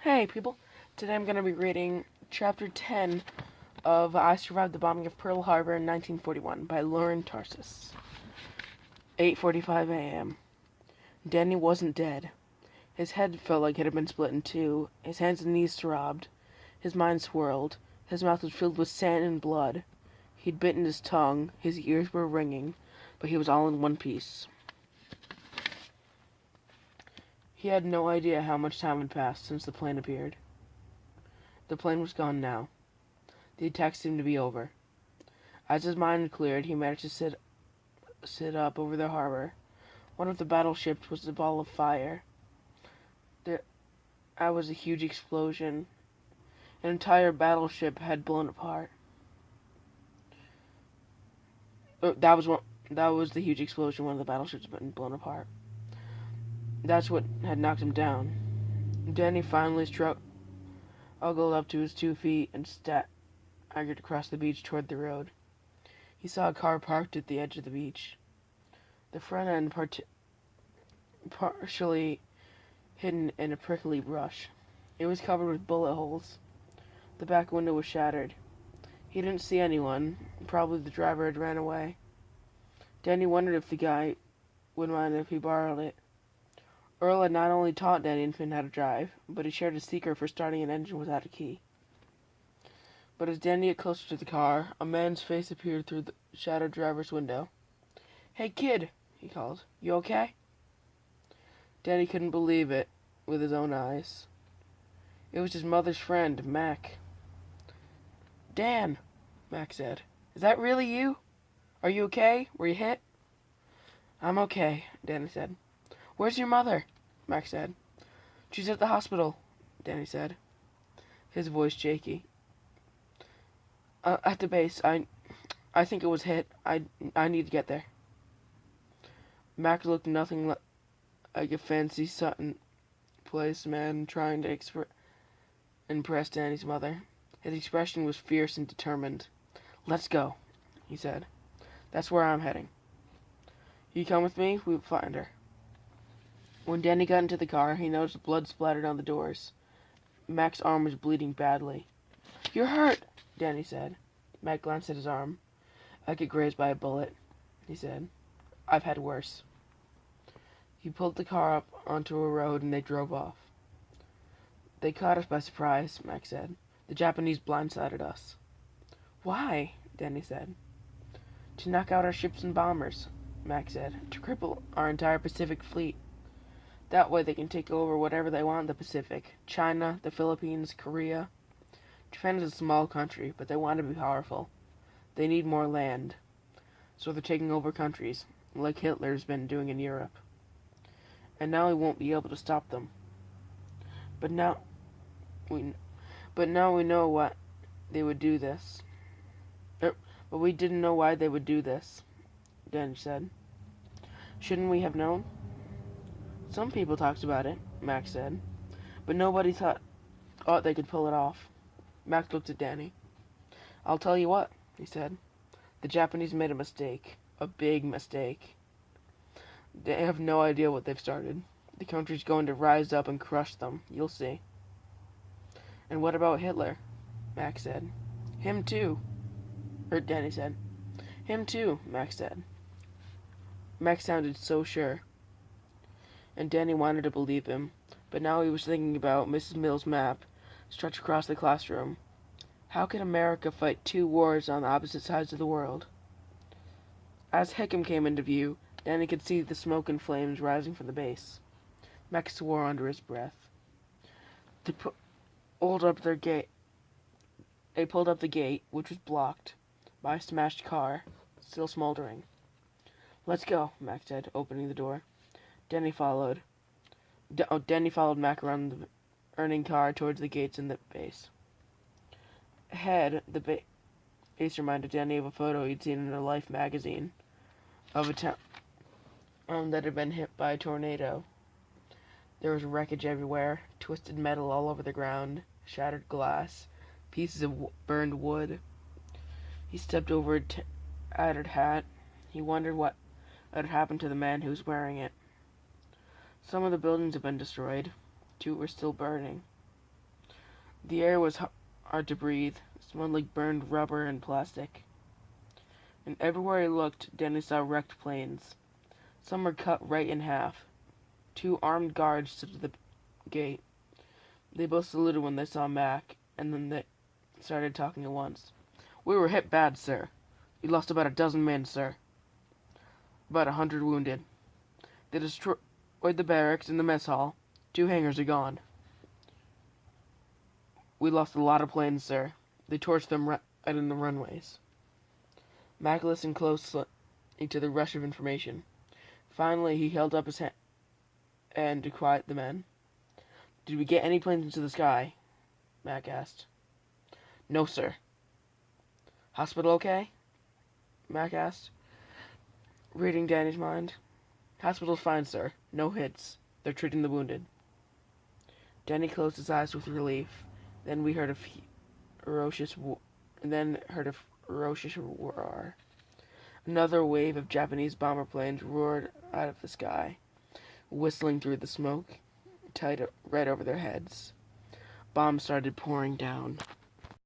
Hey people, today I'm going to be reading Chapter 10 of I Survived the Bombing of Pearl Harbor in 1941 by Lauren Tarshis. 8:45 a.m. Danny wasn't dead. His head felt like it had been split in two, his hands and knees throbbed, his mind swirled, his mouth was filled with sand and blood. He'd bitten his tongue, his ears were ringing, but he was all in one piece. He had no idea how much time had passed since the plane appeared. The plane was gone now. The attack seemed to be over. As his mind cleared, he managed to sit up over the harbor. One of the battleships was a ball of fire. There was a huge explosion. An entire battleship had blown apart. That was the huge explosion. One of the battleships had been blown apart. That's what had knocked him down. Danny finally struggled up to his 2 feet and staggered across the beach toward the road. He saw a car parked at the edge of the beach. The front end partially hidden in a prickly brush. It was covered with bullet holes. The back window was shattered. He didn't see anyone. Probably the driver had ran away. Danny wondered if the guy would mind if he borrowed it. Earl had not only taught Danny and Finn how to drive, but he shared a secret for starting an engine without a key. But as Danny got closer to the car, a man's face appeared through the shattered driver's window. "Hey, kid," he called. "You okay?" Danny couldn't believe it with his own eyes. It was his mother's friend, Mac. "Dan," Mac said. "Is that really you? Are you okay? Were you hit?" "I'm okay," Danny said. "Where's your mother?" Mac said. "She's at the hospital," Danny said, his voice shaky. At the base. I think it was hit. I need to get there." Mac looked nothing like a fancy Sutton Place man trying to impress Danny's mother. His expression was fierce and determined. "Let's go," he said. "That's where I'm heading. You come with me, we'll find her." When Danny got into the car, he noticed blood splattered on the doors. Mac's arm was bleeding badly. "You're hurt," Danny said. Mac glanced at his arm. "I get grazed by a bullet," he said. "I've had worse." He pulled the car up onto a road and they drove off. "They caught us by surprise," Mac said. "The Japanese blindsided us." "Why?" Danny said. "To knock out our ships and bombers," Mac said. "To cripple our entire Pacific fleet. That way they can take over whatever they want in the Pacific. China, the Philippines, Korea. Japan is a small country, but they want to be powerful. They need more land. So they're taking over countries, like Hitler's been doing in Europe. And now we won't be able to stop them. But now we know why they would do this. But we didn't know why they would do this," Danny said. "Shouldn't we have known?" "Some people talked about it," Mac said. "But nobody thought they could pull it off." Mac looked at Danny. "I'll tell you what," he said. "The Japanese made a mistake. A big mistake. They have no idea what they've started. The country's going to rise up and crush them. You'll see." "And what about Hitler?" Mac said. "Him too," Danny said. "Him too," Mac said. Mac sounded so sure, and Danny wanted to believe him, but now he was thinking about Mrs. Mill's map stretched across the classroom. How could America fight two wars on the opposite sides of the world? As Hickam came into view, Danny could see the smoke and flames rising from the base. Mac swore under his breath. They pulled up the gate, which was blocked by a smashed car, still smoldering. "Let's go," Mac said, opening the door. Danny followed. Danny followed Mac around the burning car towards the gates in the base. Ahead, the base reminded Danny of a photo he'd seen in a Life magazine of a town that had been hit by a tornado. There was wreckage everywhere, twisted metal all over the ground, shattered glass, pieces of burned wood. He stepped over a tattered hat. He wondered what had happened to the man who was wearing it. Some of the buildings had been destroyed. Two were still burning. The air was hard to breathe. It smelled like burned rubber and plastic. And everywhere he looked, Danny saw wrecked planes. Some were cut right in half. 2 armed guards stood at the gate. They both saluted when they saw Mac, and then they started talking at once. "We were hit bad, sir. We lost about 12 men, sir. About 100 wounded. They destroyed the barracks and the mess hall. 2 hangars are gone. We lost a lot of planes, sir. They torched them right in the runways." Mac listened closely to the rush of information. Finally, he held up his hand to quiet the men. "Did we get any planes into the sky?" Mac asked. "No, sir." "Hospital okay?" Mac asked, reading Danny's mind. "Hospital's fine, sir. No hits. They're treating the wounded." Danny closed his eyes with relief. Then heard a ferocious roar. Another wave of Japanese bomber planes roared out of the sky, whistling through the smoke, tight right over their heads. Bombs started pouring down.